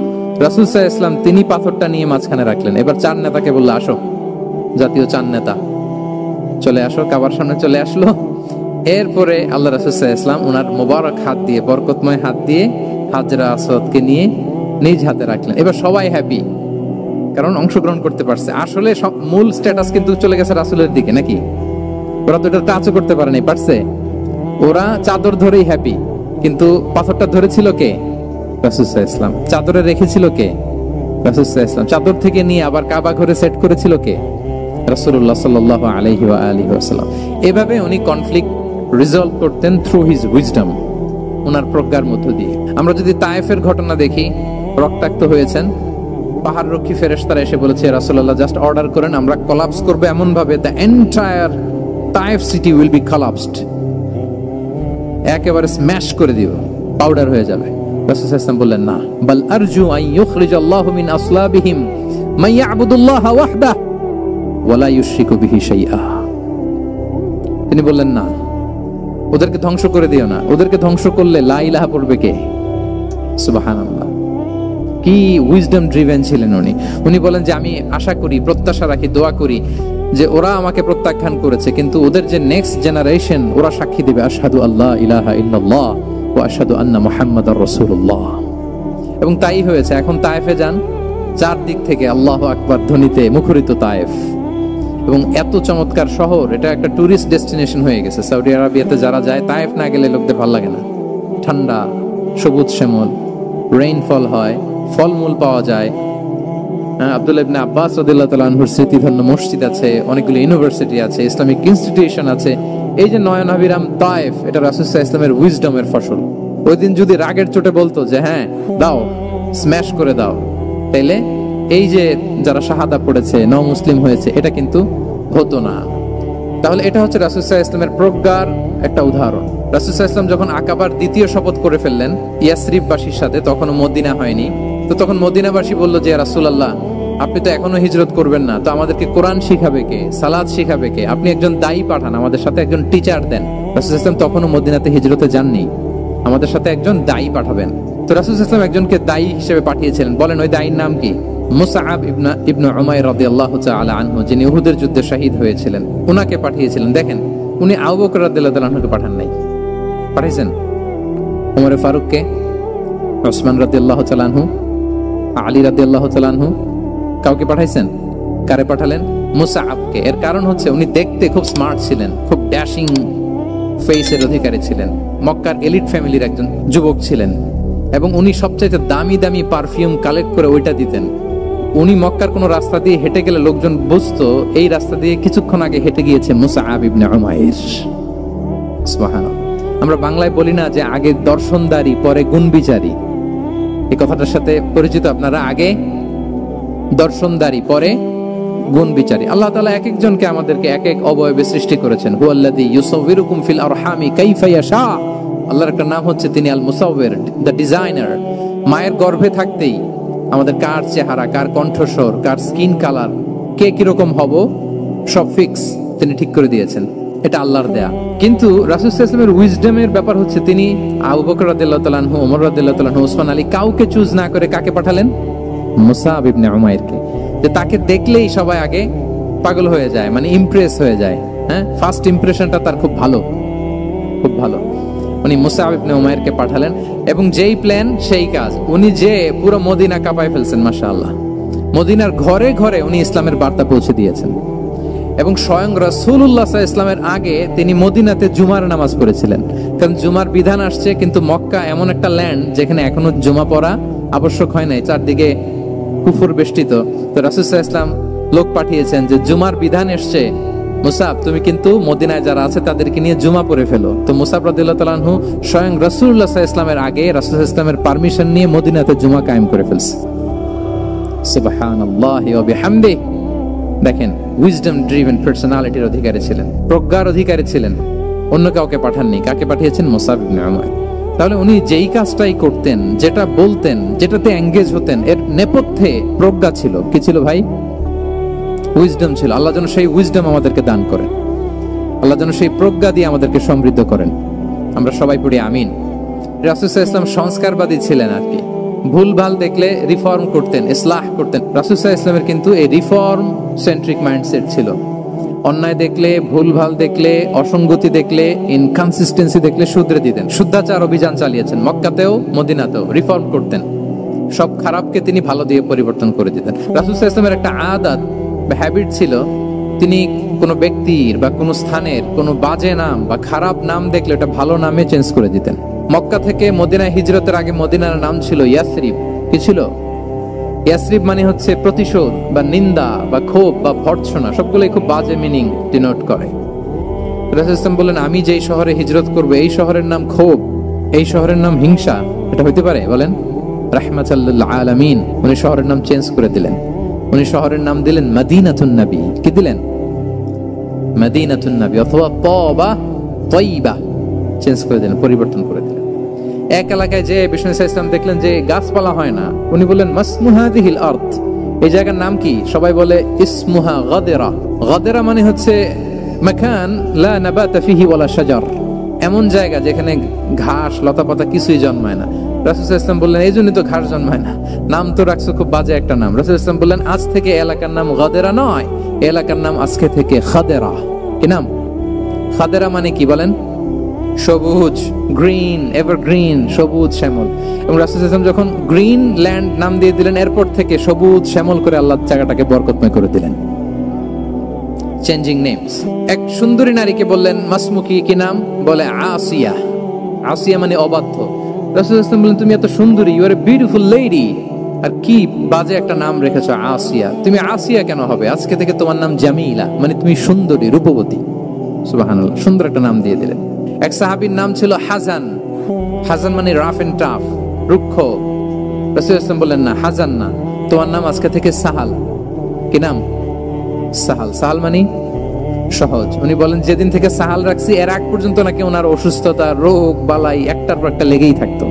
রাসূল সাল্লাল্লাহু আলাইহি ওয়াসাল্লাম তিনি পাথরটা নিয়ে মাঝখানে রাখলেন। এবার 4 নেতাকে বলল আসো, জাতীয় 4 নেতা চলে আসো, কাবার সামনে চলে আসলো। এরপরে আল্লাহ রাসূল সাল্লাল্লাহু আলাইহি ওয়াসাল্লাম ওনার মোবারক হাত দিয়ে, বরকতময় হাত দিয়ে হাজরা আসওয়াদকে নিয়ে নিজ হাতে রাখলেন। এবার সবাই হ্যাপি, কারণ অংশগ্রহণ করতে পারছে। আসলে মূল স্ট্যাটাস কিন্তু চলে গেছে রাসূলের দিকে, নাকি? ওরা তো এটা টাচও করতে পারেনি, পারছে? ওরা চাদর ধরেই হ্যাপি, কিন্তু পাথরটা ধরেছিল কে? রাসূল সাল্লাল্লাহু আলাইহি ওয়াসাল্লাম। চাদরে রেখেছিল কে? রাসূল সাল্লাল্লাহু আলাইহি ওয়াসাল্লাম। চাদর থেকে নিয়ে আবার কাবা ঘরে সেট করেছিল কে? রাসূলুল্লাহ সাল্লাল্লাহু আলাইহি ওয়া আলিহি ওয়াসাল্লাম। এভাবে উনি কনফ্লিক্ট রিজলভ করতেন থ্রু হিজ উইজডম, ওনার প্রজ্ঞার মধ্য দিয়ে। আমরা যদি তায়েফের ঘটনা দেখি, রক্তাক্ত হয়েছেন, পাহাড়রক্ষী ফেরেশতারা এসে বলেছে রাসূলুল্লাহ জাস্ট অর্ডার করেন, আমরা কোলাপস করব এমন ভাবে the entire Taif city will be collapsed, একেবারে স্ম্যাশ করে দিব, পাউডার হয়ে যাবে। রাসূল সাল্লাল্লাহু আলাইহি ওয়াসাল্লাম বললেন না, বাল আরজু আন ইউখরিজাল্লাহু মিন আসলাবিহিম মান ইয়াবুদুল্লাহ ওয়াহদাহু ওয়া লা ইউশরিকু বিহি শাইআ। তিনি বললেন না, ওদেরকে ধ্বংস করে দিও না, ওদেরকে ধ্বংস করলে লা ইলাহা পড়বে কে? সুবহানাল্লাহ। কি উইজডম ড্রিভেন ছিলেন উনি। উনি বলেন যে আমি আশা করি, প্রত্যাশা রাখি, দোয়া করি যে ওরা আমাকে প্রত্যাখ্যান করেছে, কিন্তু ওদের যে নেক্সট জেনারেশন, ওরা সাক্ষী দিবে আশহাদু আল্লাহ ইলাহা ইল্লাল্লাহ ওয়া আশহাদু আন্না মুহাম্মাদার রাসূলুল্লাহ। এবং তাই হয়েছে। এখন তায়েফে যান, চারদিক থেকে আল্লাহু আকবার ধ্বনিতে মুখরিত তায়েফ, এবং এত চমৎকার শহর, এটা একটা টুরিস্ট ডেস্টিনেশন হয়ে গেছে। সৌদি আরবিয়াতে যারা যায়, তায়েফ না গেলে লোকদের ভালো লাগে না। ঠান্ডা, সবুজ শ্যামল, রেইনফল হয়, ফলমূল পাওয়া যায়। আব্দুল্লাহ ইবনে আব্বাস রাদিয়াল্লাহু তাআলা আনহুর স্মৃতিধন্য মসজিদ আছে, অনেকগুলো ইউনিভার্সিটি আছে, ইসলামিক ইনস্টিটিউশন আছে। এই যে নয়নাভিরাম তায়েফ, এটা রাসূল সাল্লাল্লাহু আলাইহি ওয়াসাল্লামের উইজডমের ফসল। ওই দিন যদি রাগের চোটে বলতো যে হ্যাঁ দাও, স্ম্যাশ করে দাও, তাইলে এই যে যারা শাহাদা পড়েছে, নও মুসলিম হয়েছে, এটা কিন্তু হতো না। তাহলে এটা হচ্ছে রাসূল সাল্লাল্লাহু আলাইহি ওয়াসাল্লামের প্রজ্ঞার একটা উদাহরণ। রাসূল সাল্লাল্লাহু আলাইহি ওয়াসাল্লাম যখন আকাবার দ্বিতীয় শপথ করে ফেললেন ইয়াসরিববাসীর সাথে, তখনও মদিনা হয়নি। তো তখন মদিনাবাসী বলল যে রাসূলুল্লাহ, আপনি তো এখনো হিজরত করবেন না, তো আমাদেরকে কোরআন শিখাবে কে, সালাত শিখাবে কে? আপনি একজন দায়ী পাঠান, আমাদের সাথে একজন টিচার দেন। রাসূল সাল্লাল্লাহু আলাইহি ওয়াসাল্লাম তখনও মদিনাতে হিজরতে যাননি, আমাদের সাথে একজন দায়ী পাঠাবেন। তো রাসূল সাল্লাল্লাহু আলাইহি ওয়াসাল্লাম একজনকে দায়ী হিসেবে পাঠিয়েছিলেন। বলেন ওই দায়ীর নাম কি? মুসআব ইবনে উমাইর রাদিয়াল্লাহু তাআলা আনহু, যিনি উহুদের যুদ্ধে শহীদ হয়েছিলেন, উনাকে পাঠিয়েছিলেন। দেখেন, উনি আবু বকর রাদিয়াল্লাহু তাআলা আনহুকে পাঠান নাই, পাঠিয়েছেন ওমর ফারুককে, ওসমান রাদিয়াল্লাহু তাআলা আনহু, আলী রাদিয়াল্লাহু তাআলা আনহু, কাউকে পাঠাইছেন? কারে পাঠালেন? মুসআবকে। এর কারণ হচ্ছে উনি দেখতে খুব স্মার্ট ছিলেন, খুব ড্যাশিং ফেসের অধিকারী ছিলেন, মক্কার এলিট ফ্যামিলির একজন যুবক ছিলেন, এবং উনি সবচাইতে দামি দামি পারফিউম কালেক্ট করে ওইটা দিতেন। উনি মক্কার কোনো রাস্তা দিয়ে হেঁটে গেলে লোকজন বুঝতো এই রাস্তা দিয়ে কিছুক্ষণ আগে হেঁটে গিয়েছে মুসআব ইবনে উমাইর। সুবহানাল্লাহ। আমরা বাংলায় বলি না যে আগে দর্শনদারি পরে গুণবিচারী? এই কথাটার সাথে পরিচিত আপনারা? আগে দর্শনদারি পরে গুণবিচারী। আল্লাহ তাআলা এক একজনকে আমাদেরকে এক এক অবয়বে সৃষ্টি করেছেন। হুয়াল্লাযী ইউসাউবিরুকুম ফিল আরহামি কাইফা ইয়াশা। আল্লাহর একটা নাম হচ্ছে তিনি আল মুসাউবির, দ্য ডিজাইনার। মায়ের গর্ভে থাকতেই আমাদের কার চেহারা, কার কণ্ঠস্বর, কার স্কিন কালার, কে কিরকম হব, সব ফিক্স তিনি ঠিক করে দিয়েছেন। এটা আল্লাহর দেয়া। কিন্তু রাসূল সাল্লাল্লাহু আলাইহি ওয়াসাল্লামের উইজডমের ব্যাপার হচ্ছে তিনি আবু বকর রাদিয়াল্লাহু তাআলা আনহু, ওমর রাদিয়াল্লাহু তাআলা আনহু, ওসমান আলী, কাউকে চুজ না করে কাকে পাঠালেন? মুসআব ইবনে উমাইরকে। যে তাকে দেখলেই সবাই আগে পাগল হয়ে যায়, মানে ইমপ্রেস হয়ে যায়। হ্যাঁ, ফার্স্ট ইমপ্রেশনটা তার খুব ভালো, খুব ভালো। উনি মুসআব ইবনে উমাইরকে পাঠালেন, এবং যেই প্ল্যান সেই কাজ। উনি যে পুরো মদিনা কাঁপায় ফেলছেন, মাশাআল্লাহ। মদিনার ঘরে ঘরে উনি ইসলামের বার্তা পৌঁছে দিয়েছেন, এবং স্বয়ং রাসূলুল্লাহ সাল্লাল্লাহু আলাইহি ওয়াসাল্লামের আগে তিনি মদিনাতে জুমার নামাজ পড়েছিলেন। কারণ জুমার বিধান আসছে, কিন্তু মক্কা এমন একটা ল্যান্ড যেখানে এখনো জুমা পড়া আবশ্যক হয় নাই, চারদিকে কুফর বেষ্টিত। তো রাসূল সাল্লাল্লাহু আলাইহি ওয়াসাল্লাম লোক পাঠিয়েছেন যে জুমার বিধান এসছে, মুসাব তুমি কিন্তু মদিনায় যারা আছে তাদেরকে নিয়ে জুমা পড়ে ফেলো। তো মুসাব রাদিয়াল্লাহু তাআলা আনহু স্বয়ং রাসূলুল্লাহ সাল্লাল্লাহু আলাইহি ওয়াসাল্লামের আগে রাসূল সাল্লাল্লাহু আলাইহি ওয়াসাল্লামের পারমিশন নিয়ে মদিনাতে জুমা কায়েম করে ফেলছে। সুবহানাল্লাহি ওয়া বিহামদিহি। দেখেন, উইজডম ড্রিভেন পার্সোনালিটির অধিকারী ছিলেন, প্রজ্ঞার অধিকারী ছিলেন, অন্য কাউকে পাঠাননি। কাকে পাঠিয়েছেন? মুসআব ইবনে উমাইর। তাহলে উনি যেই কাজটাই করতেন, যেটা বলতেন, যেটাতে এঙ্গেজ হতেন, এর নেপথ্যে প্রজ্ঞা ছিল। কি ছিল ভাই? উইজডম ছিল। আল্লাহ যেন সেই উইজডম আমাদেরকে দান করেন, আল্লাহ যেন সেই প্রজ্ঞা দিয়ে আমাদেরকে সমৃদ্ধ করেন। আমরা সবাই পড়ি আমিন। রাসূল সাল্লাল্লাহু আলাইহি ওয়াসাল্লাম সংস্কারবাদী ছিলেন আর কি। ভুল ভাল দেখলে রিফর্ম করতেন, ইসলাহ করতেন। রাসূল সাল্লাল্লাহু আলাইহি ওয়াসাল্লামের কিন্তু এই রিফর্ম সেন্ট্রিক মাইন্ডসেট ছিল। অন্যায় দেখলে, ভুল ভাল দেখলে, অসঙ্গতি দেখলে, ইনকনসিস্টেন্সি দেখলে শুধরে দিতেন। শুদ্ধাচার অভিযান চালিয়েছেন মক্কাতেও মদিনাতেও, রিফর্ম করতেন। সব খারাপকে তিনি ভালো দিয়ে পরিবর্তন করে দিতেন। রাসূল সাল্লাল্লাহু আলাইহি ওয়াসাল্লামের একটা আদত বা হ্যাবিট ছিল, তিনি কোনো ব্যক্তির বা কোনো স্থানের কোনো বাজে নাম বা খারাপ নাম দেখলে ওটা ভালো নামে চেঞ্জ করে দিতেন। মক্কা থেকে মদিনায় হিজরতের আগে মদিনার নাম ছিল ইয়াসরিব। কি ছিল? ইয়াসরিব মানে হচ্ছে প্রতিশোধ বা নিন্দা বা ক্ষোভ বা ভর্ৎসনা, সবগুলোই খুব বাজে মিনিং ডিনোট করে। রাসূল সাল্লাল্লাহু বললেন, আমি যেই শহরে হিজরত করব এই শহরের নাম ক্ষোভ, এই শহরের নাম হিংসা, এটা হইতে পারে? বলেন। রাহমাতাল লিল আলামিন, উনি শহরের নাম চেঞ্জ করে দিলেন। উনি শহরের নাম দিলেন মদিনাতুন নবী। কি দিলেন? মদিনাতুন নবী অথবা তওবা তয়্যিবা চেঞ্জ করে দিলেন, পরিবর্তন করে দিলেন। এক এলাকায় যে বিষ্ণু সাল্লাল্লাহু আলাইহি ওয়াসাল্লাম দেখলেন যে গাছপালা হয় না, উনি বললেন মাসমু হাযিহিল আরদ, এই জায়গার নাম কি? সবাই বলে ইসমুহা গাদেরা। গাদেরা মানে হচ্ছে মাকান লা নাবাতা ফিহি ওয়ালা শাজার, এমন জায়গা যেখানে ঘাস লতাপাতা কিছুই জন্মায় না। রাসূল সাল্লাল্লাহু আলাইহি ওয়াসাল্লাম বললেন, এই জন্যই তো ঘাস জন্মায় না, নাম তো রাখছো খুব বাজে একটা নাম। রাসূল সাল্লাল্লাহু আলাইহি ওয়াসাল্লাম বললেন, আজ থেকে এলাকার নাম গাদেরা নয়, এলাকার নাম আজকে থেকে খাদেরা। কি নাম? খাদেরা মানে কি বলেন? সবুজ, গ্রিন, এভারগ্রিন, সবুজ শ্যামল। এবং রাসূল সাল্লাল্লাহু আলাইহি ওয়াসাল্লাম যখন গ্রিন ল্যান্ড নাম দিয়ে দিলেন, এরপর থেকে সবুজ শ্যামল করে আল্লাহ জায়গাটাকে বরকতময় করে দিলেন। Changing names. এক সুন্দরী নারীকে বললেন মাসমুকি, কি নাম? বলে আসিয়া। আসিয়া মানে অবাধ্য। রাসূল সাল্লাল্লাহু আলাইহি ওয়াসাল্লাম বললেন, তুমি এত সুন্দরী, you are a beautiful lady, আর কি বাজে একটা নাম রেখেছো আসিয়া। তুমি আসিয়া কেন হবে? আজকে থেকে তোমার নাম জামিলা, মানে তুমি সুন্দরী, রূপবতী। সুবহানাল্লাহ, সুন্দর একটা নাম দিয়ে দিলেন। এক সাহাবীর নাম ছিল হাসান। হাসান মানে রাফ এন্ড টাফ, রুক্ষ। রাসূল সাল্লাল্লাহু আলাইহি ওয়াসাল্লাম বললেন, না, হাসান না, তোমার নাম আজকে থেকে সাহাল। কি নাম? সাহাল। সাহাল মানে সহজ। উনি বলেন, যেদিন থেকে সাহাল রাখছি এর আগ পর্যন্ত নাকি ওনার অসুস্থতা, রোগ বালাই একটার পর একটা লেগেই থাকতো।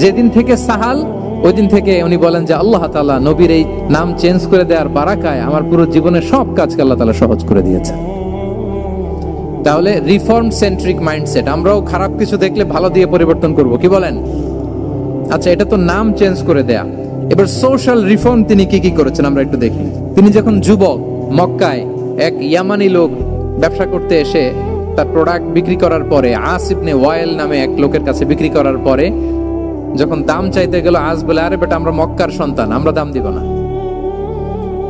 যেদিন থেকে সাহাল, ওই দিন থেকে উনি বলেন যে আল্লাহ তাআলা নবীর এই নাম চেঞ্জ করে দেওয়ার বারাকায় আমার পুরো জীবনের সব কাজকে আল্লাহ তাআলা সহজ করে দিয়েছেন। তাহলে রিফর্ম সেন্ট্রিক মাইন্ডসেট। আমরাও খারাপ কিছু দেখলে ভালো দিয়ে পরিবর্তন করব। কি বলেন? আচ্ছা, এটা তো নাম চেঞ্জ করে দেয়া। এবার সোশ্যাল রিফর্ম তিনি কি কি করেছেন আমরা একটু দেখি। তিনি যখন যুবক, মক্কায় এক ইয়ামানি লোক ব্যবসা করতে এসে তার প্রোডাক্ট বিক্রি করার পরে, আস ইবনে ওয়াইল নামে এক লোকের কাছে বিক্রি করার পরে যখন দাম চাইতে গেল, আস বলে, আরে বেটা, আমরা মক্কার সন্তান, আমরা দাম দিব না।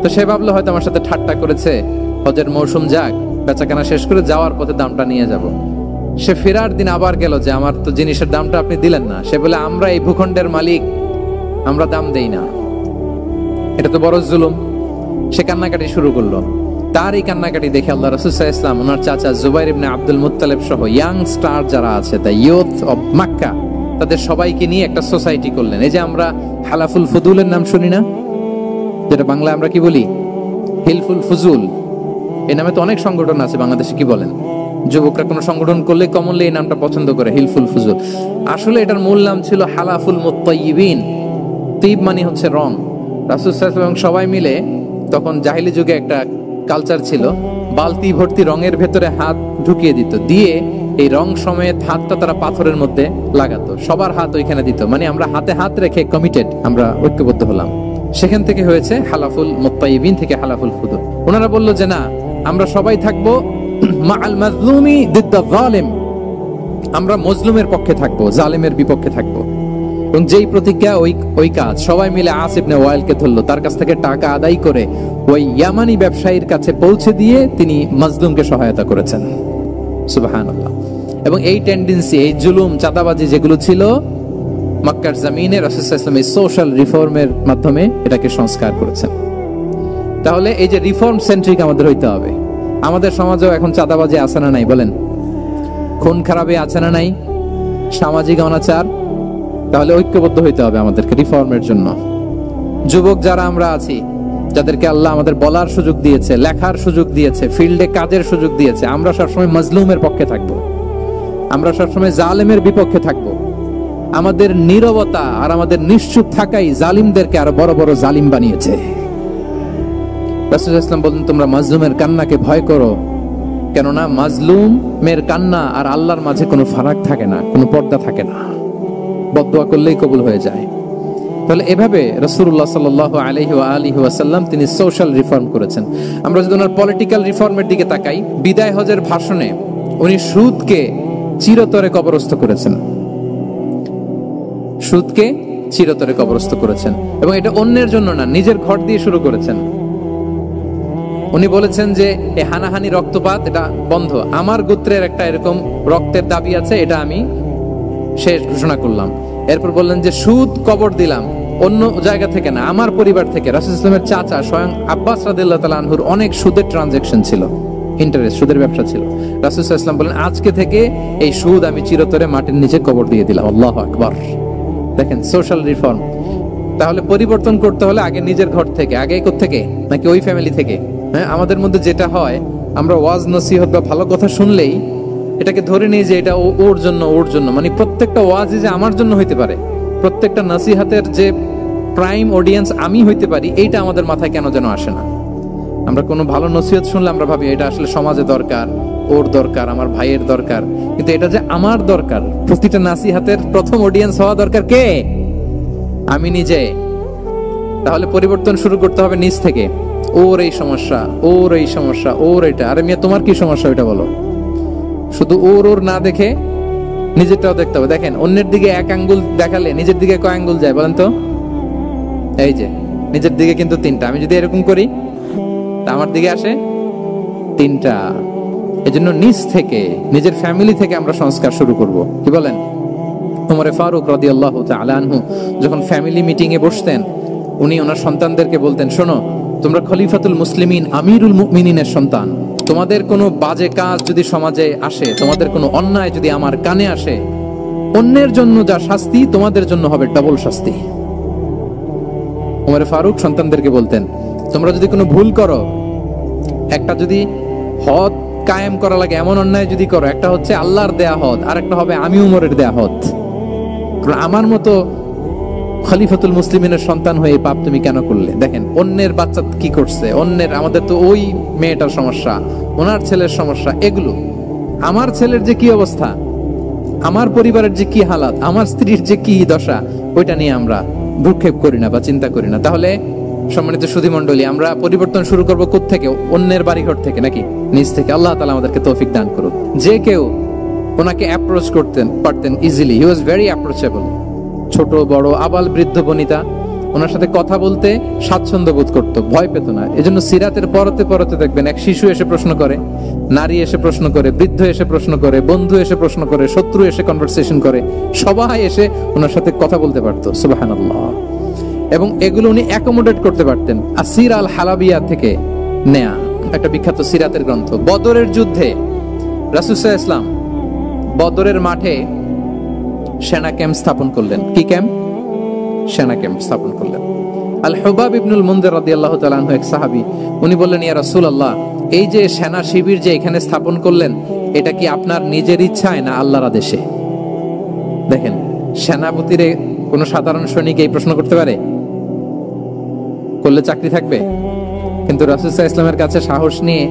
তো সে ভাবলো হয়তো আমার সাথে ঠাট্টা করেছে, হজের মৌসুম যাক, বেচাকেনা শেষ করে যাওয়ার পথে দামটা নিয়ে যাব। সে ফেরার দিন আবার গেল যে আমার তো জিনিসের দামটা আপনি দিলেন না। সে বলে, আমরা এই ভূখণ্ডের মালিক, আমরা দাম দেই না। এটা তো বড় জুলুম। সে কান্নাকাটি শুরু করলো। তার এই কান্নাকাটি দেখে আল্লাহ রাসূল সাল্লাল্লাহু আলাইহি ওয়াসাল্লাম ওনার চাচা জুবাইর ইবনে আব্দুল মুত্তালিব সহ ইয়াং স্টার যারা আছে, দ্য ইয়ুথ অফ মক্কা, তাদের সবাইকে নিয়ে একটা সোসাইটি করলেন। এই যে আমরা হালাফুল ফুদুলের নাম শুনি না, যেটা বাংলায় আমরা কি বলি? হিলফুল ফুজুল। এই নামে তো অনেক সংগঠন আছে বাংলাদেশে। কি বলেন? যুবকরা কোনো সংগঠন করলে কমনলি এই নামটা পছন্দ করে, হিলফুল ফুজুল। আসলে এটার মূল নাম ছিল হালাফুল মুত্তাইয়িবিন। তিব মানে হচ্ছে রং। রাসূল সাল্লাল্লাহু আলাইহি ওয়াসাল্লাম সবাই মিলে, তখন জাহিলি যুগে একটা কালচার ছিল, বালতি ভর্তি রঙের ভেতরে হাত ঢুকিয়ে দিত, দিয়ে এই রং সমেত হাতটা তারা পাথরের মধ্যে লাগাতো, সবার হাত ওইখানে দিত। মানে আমরা হাতে হাত রেখে কমিটেড, আমরা ঐক্যবদ্ধ হলাম। সেখান থেকে হয়েছে হালাফুল মুত্তাইয়িবিন থেকে হালাফুল ফুদুল। ওনারা বলল যে না, আমরা সবাই থাকবো মাআল মাজলুমি দিদ্দা যালিম, আমরা মজলুমের পক্ষে থাকবো, জালেমের বিপক্ষে থাকবো। এবং যেই প্রতিজ্ঞা ওই কাজ। সবাই মিলে আস ইবনে ওয়াইলকে ধরলো, তার কাছ থেকে টাকা আদায় করে ওই ইয়ামানি ব্যবসায়ীর কাছে পৌঁছে দিয়ে তিনি মাজলুমকে সহায়তা করেছেন। সুবহানাল্লাহ। এবং এই টেন্ডেন্সি, এই জুলুম, চাঁদাবাজি যেগুলো ছিল মক্কার জমিনে, রাসূল সাল্লাল্লাহু আলাইহি ওয়াসাল্লাম এই সোশ্যাল রিফর্মের মাধ্যমে এটাকে সংস্কার করেছেন। তাহলে এই যে রিফর্ম সেন্ট্রিক আমাদের হইতে হবে। আমাদের সমাজেও এখন চাঁদাবাজি আছে না নাই? বলেন। খুন খারাপে আছে না নাই? সামাজিক অনাচার। তাহলে ঐক্যবদ্ধ হইতে হবে আমাদেরকে রিফর্মের জন্য। যুবক যারা আমরা আছি, যাদেরকে আল্লাহ আমাদের বলার সুযোগ দিয়েছে, লেখার সুযোগ দিয়েছে, ফিল্ডে কাজের সুযোগ দিয়েছে, আমরা সবসময় মাজলুমের পক্ষে থাকবো, আমরা সবসময় জালেমের বিপক্ষে থাকবো। আমাদের নীরবতা আর আমাদের নিশ্চুপ থাকাই জালিমদেরকে আরো বড় বড় জালিম বানিয়েছে। রাসূলুল্লাহ সাল্লাল্লাহু আলাইহি ওয়াসাল্লাম বলেন, তোমরা মাজলুমের কান্নাকে ভয় করো, কেননা মাজলুমের কান্না আর আল্লাহর মাঝে কোনো ফারাক থাকে না, কোনো পর্দা থাকে না, বদদুয়া করলেই কবুল হয়ে যায়। তাহলে এভাবে রাসূলুল্লাহ সাল্লাল্লাহু আলাইহি ওয়া আলিহি ওয়াসাল্লাম তিনি সোশ্যাল রিফর্ম করেছেন। আমরা যদি ওনার পলিটিক্যাল রিফর্মের দিকে তাকাই, বিদায় হজের ভাষণে উনি সুদকে চিরতরে কবরস্থ করেছেন, সুদকে চিরতরে কবরস্থ করেছেন, এবং এটা অন্যের জন্য না, নিজের ঘর দিয়ে শুরু করেছেন। উনি বলেছেন যে এই হানাহানি রক্তপাত এটা বন্ধ, আমার গোত্রের একটা এরকম রক্তের দাবি আছে, এটা আমি শেষ ঘোষণা করলাম। এরপর বললেন যে সুদ কবর দিলাম, অন্য জায়গা থেকে না, আমার পরিবার থেকে। রাসূলুল্লাহ সাল্লাল্লাহু আলাইহি ওয়াসাল্লামের চাচা স্বয়ং আব্বাস রাদিয়াল্লাহু তাআলা আনহুর অনেক সুদের ট্রানজাকশন ছিল, ইন্টারেস্ট, সুদের ব্যবসা ছিল। রাসূলুল্লাহ সাল্লাল্লাহু আলাইহি ওয়াসাল্লাম বলেন, আজকে থেকে এই সুদ আমি চিরতরে মাটির নিচে কবর দিয়ে দিলাম। আল্লাহু আকবার। দেখেন সোশ্যাল রিফর্ম। তাহলে পরিবর্তন করতে হলে আগে নিজের ঘর থেকে, আগে কোত্থেকে, নাকি ওই ফ্যামিলি থেকে? হ্যাঁ, আমাদের মধ্যে যেটা হয়, আমরা ওয়াজ নসিহত বা ভালো কথা শুনলেই এটাকে ধরে নিই যে এটা ওর জন্য, ওর জন্য, মানে প্রত্যেকটা ওয়াজই যে আমার জন্য হইতে পারে, প্রত্যেকটা নসিহতের যে প্রাইম অডিয়েন্স আমি হইতে পারি, এইটা আমাদের মাথায় কেন যেন আসে না। আমরা কোনো ভালো নসিহত শুনলে আমরা ভাবি এটা আসলে সমাজে দরকার, ওর দরকার, আমার ভাইয়ের দরকার, কিন্তু এটা যে আমার দরকার, প্রতিটা নসিহতের প্রথম অডিয়েন্স হওয়া দরকার কে? আমি নিজে। তাহলে পরিবর্তন শুরু করতে হবে নিজ থেকে। ওর এই সমস্যা, ওর এই সমস্যা, ওর এটা। আরে মিয়া, তোমার কি সমস্যা ওইটা বলো। শুধু ওর ওর না দেখে নিজেরটাও দেখতে হবে। দেখেন, অন্যের দিকে এক আঙ্গুল দেখালে নিজের দিকে কয় আঙ্গুল যায় বলেন তো? এই যে নিজের দিকে কিন্তু তিনটা। আমি যদি এরকম করি তা আমার দিকে আসে তিনটা। এজন্য নিজ থেকে, নিজের ফ্যামিলি থেকে আমরা সংস্কার শুরু করব। কি বলেন? ওমরে ফারুক রাদিয়াল্লাহু তাআলা আনহু যখন ফ্যামিলি মিটিং এ বসতেন, উনি ওনার সন্তানদেরকে বলতেন, শোনো, তোমরা খলিফাতুল মুসলিমিন, আমিরুল মুমিনিনের সন্তান, তোমাদের কোনো বাজে কাজ যদি সমাজে আসে, তোমাদের কোনো অন্যায় যদি আমার কানে আসে, অন্যের জন্য যা শাস্তি তোমাদের জন্য হবে ডাবল শাস্তি। ওমরে ফারুক সন্তানদেরকে বলতেন, তোমরা যদি কোনো ভুল করো, একটা যদি হদ কায়েম করা লাগে এমন অন্যায় যদি করো, একটা হচ্ছে আল্লাহর দেয়া হদ, আর একটা হবে আমি উমরের দেয়া হদ। আমার মতো খলিফাতুল মুসলিমিনের সন্তান হয়ে পাপ তুমি কেন করলে? দেখেন, অন্যের বাচ্চা কি করছে, অন্যের, আমাদের তো ওই মেয়েটার সমস্যা, ওনার ছেলের সমস্যা, এগুলো আমার ছেলের যে কি অবস্থা, আমার পরিবারের যে কি হালাত, আমার স্ত্রীর যে কি দশা, ওইটা নিয়ে আমরা ভ্রুক্ষেপ করি না বা চিন্তা করি না। তাহলে সম্মানিত সুধী মণ্ডলী, আমরা পরিবর্তন শুরু করবো কোত্থেকে? অন্যের বাড়িঘর থেকে, নাকি নিজ থেকে? আল্লাহ তাআলা আমাদেরকে তৌফিক দান করুক। যে কেউ ওনাকে অ্যাপ্রোচ করতেন পারতেন easily, he was very approachable. ছোট বড় আবাল বৃদ্ধ বনিতা ওনার সাথে কথা বলতে স্বাচ্ছন্দ্য বোধ করতো, ভয় পেত না। এজন্য সিরাতের পরতে পরতে দেখবেন এক শিশু এসে প্রশ্ন করে, নারী এসে প্রশ্ন করে, বৃদ্ধ এসে প্রশ্ন করে, বন্ধু এসে প্রশ্ন করে, শত্রু এসে কনভারসেশন করে, সবাই এসে ওনার সাথে কথা বলতে পারতো। সুবহানাল্লাহ। এবং এগুলো উনি অ্যাকোমোডেট করতে পারতেন। আসির আল হালাবিয়া থেকে নেয়া একটা বিখ্যাত সিরাতের গ্রন্থ। বদরের যুদ্ধে রাসূল সাল্লাল্লাহু আলাইহি ওয়াসাল্লাম বদরের মাঠে সেনা ক্যাম্প স্থাপন করলেন। কি ক্যাম্প? সেনা ক্যাম্প স্থাপন করলেন। আল হুবাব ইবনুল মুনজির রাদিয়াল্লাহু তাআলা আনহু এক সাহাবী, উনি বললেন, ইয়া রাসূলুল্লাহ, এই যে সেনা শিবির যে এখানে স্থাপন করলেন, এটা কি আপনার নিজের ইচ্ছায় না আল্লাহর আদেশে? দেখেন, সেনাপতিরে কোন সাধারণ সৈনিক এই প্রশ্ন করতে পারে? করলে চাকরি থাকবে? কিন্তু রাসূল সাল্লাল্লাহু আলাইহি ওয়াসাল্লামের কাছে সাহস নিয়ে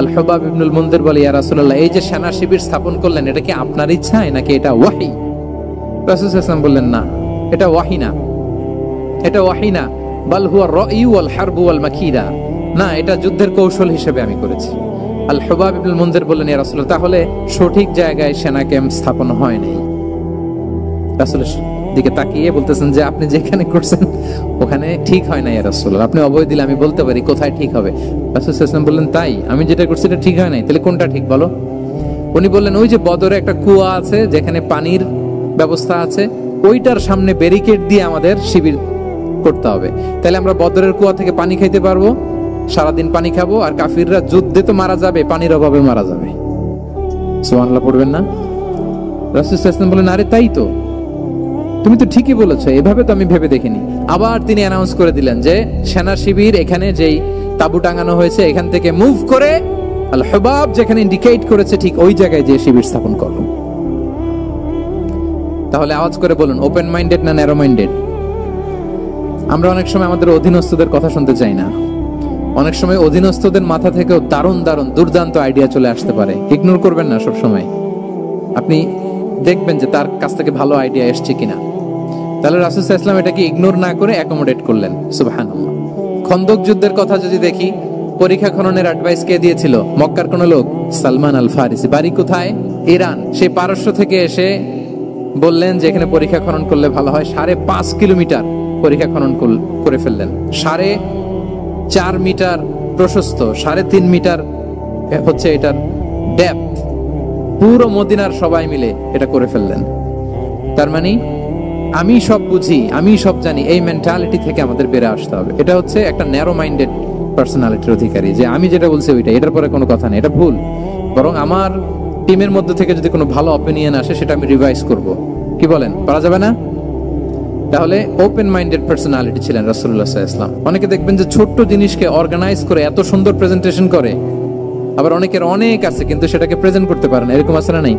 আল হুবাব ইবনুল মুনজির বলে, ইয়া রাসূলুল্লাহ, এই যে সেনা শিবির স্থাপন করলেন, এটা কি আপনার ইচ্ছায় নাকি এটা ওয়াহী? রাসূল সাল্লাল্লাহু আলাইহি ওয়াসাল্লাম বললেন, না, এটা ওয়াহী না, এটা ওয়াহী না, বাল হুয়া রায়ু ওয়াল হারবু ওয়াল মাকিদা, না, এটা যুদ্ধের কৌশল হিসেবে আমি করেছি। আল হুবাব ইবনুল মুনজির বললেন, ইয়া রাসূলুল্লাহ, তাহলে সঠিক জায়গায় সেনা ক্যাম্প স্থাপন হয় নাই। রাসূলের দিকে তাকিয়ে বলতেছেন যে আপনি যেখানে করছেন ওখানে ঠিক হয় না ইয়া রাসূলুল্লাহ, আপনি অভয় দিলে আমি বলতে পারি কোথায় ঠিক হবে। রাসূল সাল্লাল্লাহু আলাইহি ওয়াসাল্লাম বললেন, তাই? আমি যেটা করছি এটা ঠিক হয় নাই, তাহলে কোনটা ঠিক বলো? উনি বললেন, ওই যে বদরে একটা কুয়া আছে যেখানে পানির ব্যবস্থা আছে, ওইটার সামনে ব্যারিকেড দিয়ে আমাদের শিবির করতে হবে, তাহলে আমরা বদরের কুয়া থেকে পানি খাইতে পারবো, সারাদিন পানি খাবো, আর কাফিররা যুদ্ধে তো মারা যাবে, পানির অভাবে মারা যাবে। সুবহানাল্লাহ পড়বেন না? রাসূল সাল্লাল্লাহু আলাইহি ওয়াসাল্লাম বলেন, আরে তাই তো, তুমি তো ঠিকই বলেছো, এভাবে তো আমি ভেবে দেখিনি। আবার তিনি অ্যানাউন্স করে দিলেন যে সেনা শিবির এখানে যেই তাবু টাঙানো হয়েছে এখান থেকে মুভ করে আল হুবাব যেখানে ইন্ডিকেট করেছে ঠিক ওই জায়গায় যে শিবির স্থাপন করো। তাহলে আওয়াজ করে বলুন, ওপেন মাইন্ডেড না ন্যারো মাইন্ডেড? আমরা অনেক সময় আমাদের অধীনস্থদের কথা শুনতে চাই না। অনেক সময় অধীনস্থদের মাথা থেকেও দারুণ দারুণ দুর্দান্ত আইডিয়া চলে আসতে পারে, ইগনোর করবেন না সব সময়। আপনি দেখবেন যে তার কাছ থেকে ভালো আইডিয়া এসছে কিনা। তাহলে রাসূল সাল্লাল্লাহু আলাইহি ওয়াসাল্লাম এটাকে ইগনোর না করে অ্যাকোমোডেট করলেন। সুবহানাল্লাহ। খন্দক যুদ্ধের কথা যদি দেখি, পরীক্ষা খননের অ্যাডভাইস কে দিয়েছিল? মক্কার কোন লোক? সালমান আল ফারিসি। বাড়ি কোথায়? ইরান। সেই পারস্য থেকে এসে বললেন যে এখানে পরীক্ষা খনন করলে ভালো হয়। 5.5 কিলোমিটার পরীক্ষা খনন করে ফেললেন। 4.5 মিটার প্রশস্ত, 3.5 মিটার হচ্ছে এটার ডেপথ। পুরো মদিনার সবাই মিলে এটা করে ফেললেন। তার মানে আমি সব বুঝি, আমি সব জানি, এই মেন্টালিটি থেকে আমাদের বেড়ে আসতে হবে। এটা হচ্ছে একটা ন্যারো মাইন্ডেড পার্সোনালিটির অধিকারী, যে আমি যেটা বলছি ওইটা, এটার পরে কোনো কথা নেই, এটা ভুল। বরং আমার টিমের মধ্যে থেকে যদি কোনো ভালো অপিনিয়ন আসে সেটা আমি রিভাইজ করব। কি বলেন, পারা যাবে না? তাহলে ওপেন মাইন্ডেড পার্সোনালিটি ছিলেন রাসূলুল্লাহ সাল্লাল্লাহু আলাইহি ওয়াসাল্লাম। অনেকে দেখবেন যে ছোট্ট জিনিসকে অর্গানাইজ করে এত সুন্দর প্রেজেন্টেশন করে, আবার অনেকের অনেক আছে কিন্তু সেটাকে প্রেজেন্ট করতে পারে না, এরকম আছে না নাই?